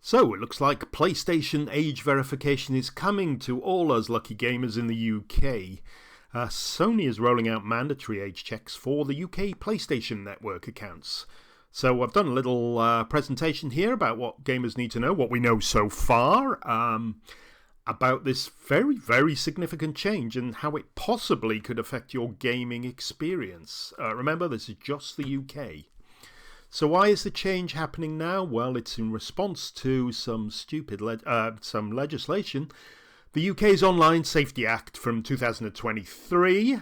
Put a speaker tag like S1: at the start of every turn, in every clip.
S1: So, it looks like PlayStation age verification is coming to all us lucky gamers in the UK. Sony is rolling out mandatory age checks for the UK PlayStation Network accounts. So I've done a little presentation here about what gamers need to know, what we know so far about this very, very significant change and how it possibly could affect your gaming experience. Remember, this is just the UK. So why is the change happening now? Well, it's in response to some some legislation. The UK's Online Safety Act from 2023,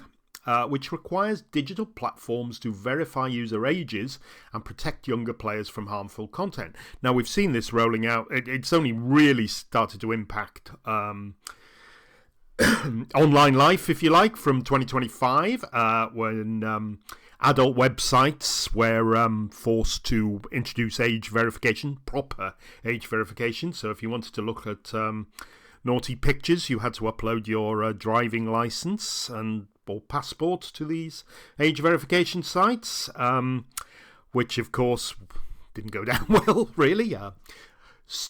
S1: which requires digital platforms to verify user ages and protect younger players from harmful content. Now, we've seen this rolling out. It's only really started to impact online life, if you like, from 2025, when adult websites were forced to introduce age verification, proper age verification. So if you wanted to look at naughty pictures, you had to upload your driving license or passport to these age verification sites, which of course didn't go down well, really.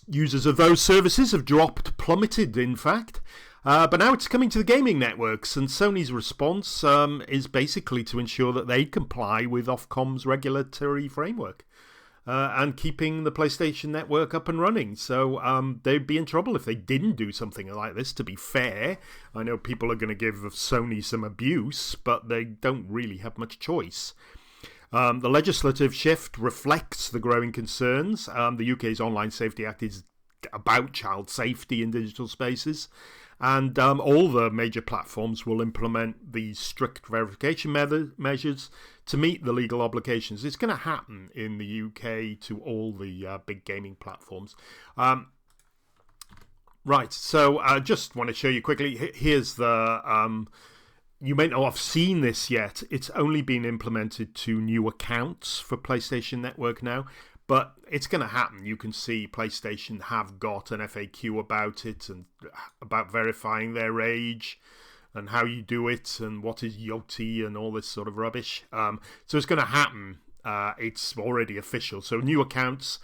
S1: Users of those services have plummeted, in fact. But now it's coming to the gaming networks, and Sony's response is basically to ensure that they comply with Ofcom's regulatory framework and keeping the PlayStation Network up and running. So they'd be in trouble if they didn't do something like this, to be fair. I know people are going to give Sony some abuse, but they don't really have much choice. The legislative shift reflects the growing concerns. The UK's Online Safety Act is about child safety in digital spaces. And all the major platforms will implement these strict verification measures to meet the legal obligations. It's going to happen in the UK to all the big gaming platforms. Right, so I just want to show you quickly. Here's the... you may not have seen this yet. It's only been implemented to new accounts for PlayStation Network now. But it's going to happen. You can see PlayStation have got an FAQ about it and about verifying their age and how you do it and what is Yoti and all this sort of rubbish. So it's going to happen. It's already official. So new accounts,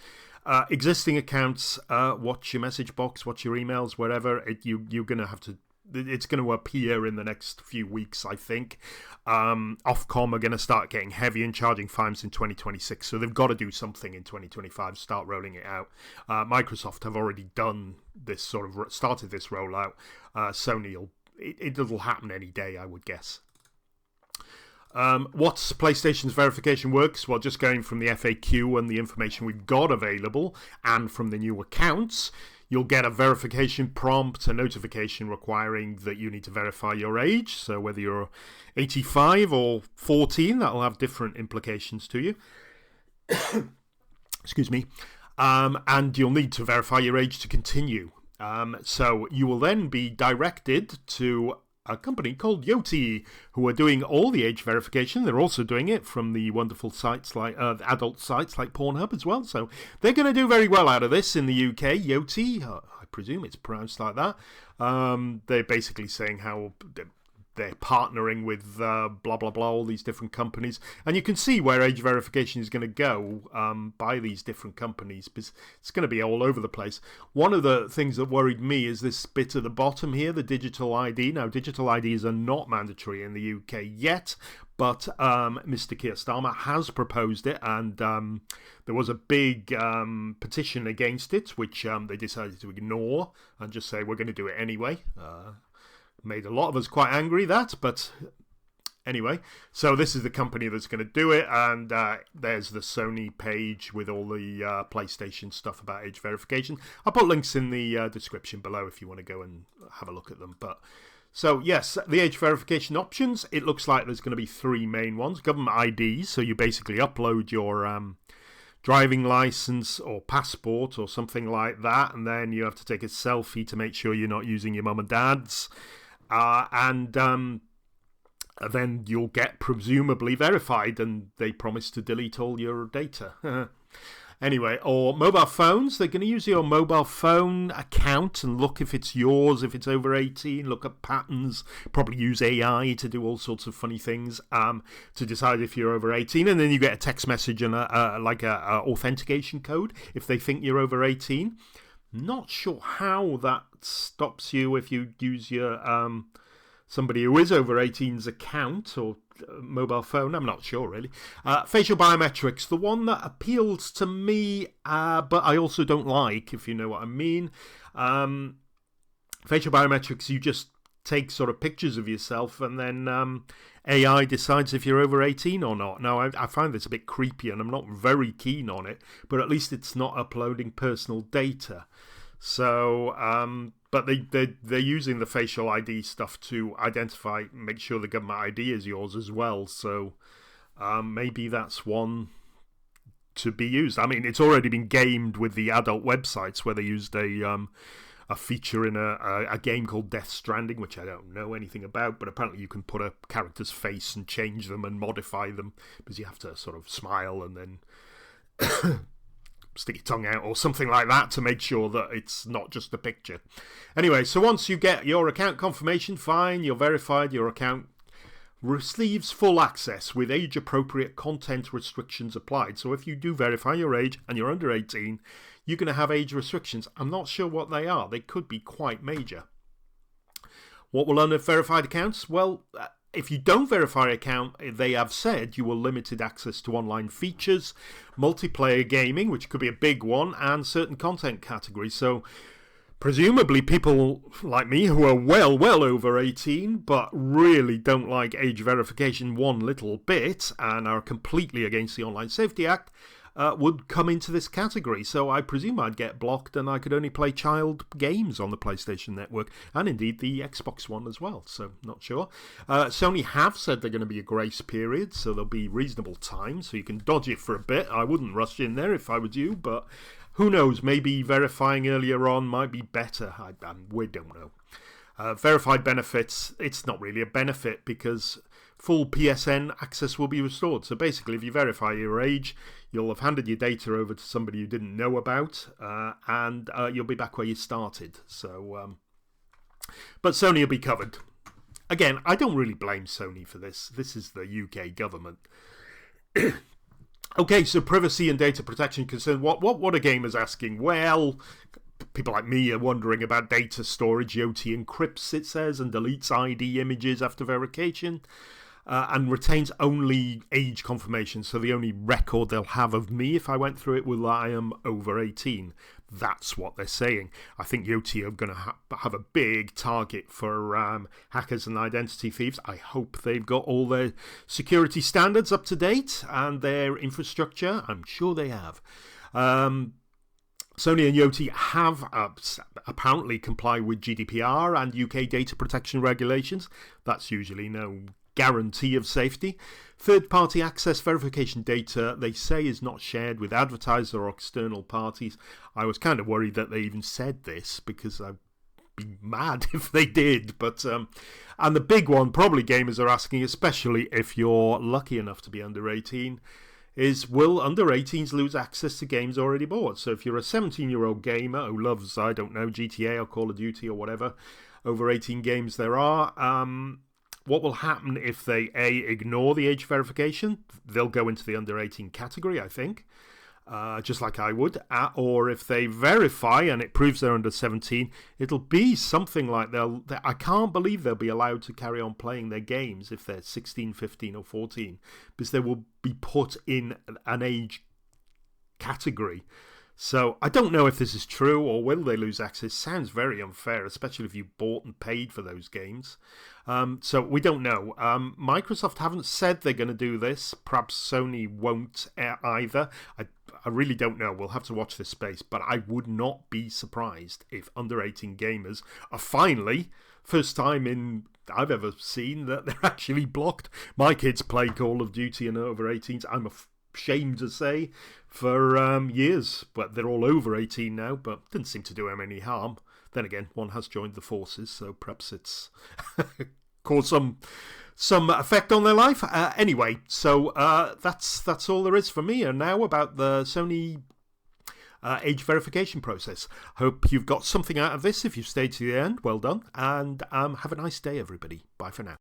S1: existing accounts, watch your message box, watch your emails, wherever. You're going to have to. It's going to appear in the next few weeks, I think. Ofcom are going to start getting heavy and charging fines in 2026, so they've got to do something in 2025, start rolling it out. Microsoft have already done this started this rollout. Sony, it'll happen any day, I would guess. What's PlayStation's verification works? Well, just going from the FAQ and the information we've got available and from the new accounts, you'll get a verification prompt, a notification requiring that you need to verify your age. So whether you're 85 or 14, that'll have different implications to you. Excuse me. And you'll need to verify your age to continue. So you will then be directed to a company called Yoti, who are doing all the age verification. They're also doing it from the wonderful sites like adult sites like Pornhub as well. So they're going to do very well out of this in the UK. Yoti, I presume it's pronounced like that. They're basically saying how they're partnering with blah, blah, blah, all these different companies. And you can see where age verification is going to go by these different companies, because it's going to be all over the place. One of the things that worried me is this bit at the bottom here, the digital ID. Now, digital IDs are not mandatory in the UK yet, but Mr. Keir Starmer has proposed it, and there was a big petition against it, which they decided to ignore and just say, we're going to do it anyway. Made a lot of us quite angry, but anyway. So this is the company that's going to do it, and there's the Sony page with all the PlayStation stuff about age verification. I'll put links in the description below if you want to go and have a look at them. But so yes, the age verification options, it looks like there's going to be three main ones. Government IDs, so you basically upload your driving license or passport or something like that, and then you have to take a selfie to make sure you're not using your mum and dad's. And then you'll get presumably verified, and they promise to delete all your data. Anyway, or mobile phones. They're going to use your mobile phone account and look if it's yours, if it's over 18, look at patterns, probably use AI to do all sorts of funny things to decide if you're over 18. And then you get a text message and a authentication code if they think you're over 18. Not sure how that stops you if you use your somebody who is over 18's account or mobile phone. I'm not sure, really. Facial biometrics, the one that appeals to me, but I also don't like, if you know what I mean. Facial biometrics, you just take sort of pictures of yourself and then AI decides if you're over 18 or not. Now, I find this a bit creepy and I'm not very keen on it, but at least it's not uploading personal data. So, but they're using the facial ID stuff to identify, make sure the government ID is yours as well. So maybe that's one to be used. I mean, it's already been gamed with the adult websites where they used a feature in a game called Death Stranding, which I don't know anything about, but apparently you can put a character's face and change them and modify them because you have to sort of smile and then stick your tongue out or something like that to make sure that it's not just a picture. Anyway, so once you get your account confirmation, fine, you're verified, your account receives full access with age-appropriate content restrictions applied. So if you do verify your age and you're under 18, you're going to have age restrictions. I'm not sure what they are. They could be quite major. What will unverified accounts? Well, if you don't verify an account, they have said you will limited access to online features, multiplayer gaming, which could be a big one, and certain content categories. So presumably people like me who are well over 18 but really don't like age verification one little bit and are completely against the Online Safety Act would come into this category. So I presume I'd get blocked and I could only play child games on the PlayStation Network and indeed the Xbox One as well. So not sure. Sony have said they're going to be a grace period, so there'll be reasonable time so you can dodge it for a bit. I wouldn't rush in there if I was you, but who knows, maybe verifying earlier on might be better. We don't know. Verified benefits, it's not really a benefit because full PSN access will be restored. So basically, if you verify your age, you'll have handed your data over to somebody you didn't know about, and you'll be back where you started. So, but Sony will be covered. Again, I don't really blame Sony for this. This is the UK government. Okay, so privacy and data protection concern. What are gamers asking? Well, people like me are wondering about data storage. Yoti encrypts, it says, and deletes ID images after verification. And retains only age confirmation. So the only record they'll have of me if I went through it will I am over 18. That's what they're saying. I think Yoti are going to have a big target for hackers and identity thieves. I hope they've got all their security standards up to date and their infrastructure. I'm sure they have. Sony and Yoti have apparently complied with GDPR and UK data protection regulations. That's usually no guarantee of safety. Third-party access verification data, they say, is not shared with advertisers or external parties. I was kind of worried that they even said this because I'd be mad if they did. But and the big one, probably gamers are asking, especially if you're lucky enough to be under 18, is will under 18s lose access to games already bought? So if you're a 17-year-old gamer who loves, I don't know, GTA or Call of Duty or whatever, over 18 games there are, what will happen if they, ignore the age verification? They'll go into the under 18 category, I think, just like I would. Or if they verify and it proves they're under 17, it'll be something like I can't believe they'll be allowed to carry on playing their games if they're 16, 15 or 14, because they will be put in an age category. So I don't know if this is true or will they lose access. Sounds very unfair, especially if you bought and paid for those games. So we don't know. Microsoft haven't said they're going to do this. Perhaps Sony won't either. I really don't know. We'll have to watch this space. But I would not be surprised if under 18 gamers are finally, first time I've ever seen, that they're actually blocked. My kids play Call of Duty and over 18s. I'm ashamed to say, for years, but they're all over 18 now, but didn't seem to do them any harm. Then again, one has joined the forces, so perhaps it's caused some effect on their life. Anyway, so that's all there is for me. And now about the Sony age verification process. Hope you've got something out of this. If you've stayed to the end, well done. And have a nice day, everybody. Bye for now.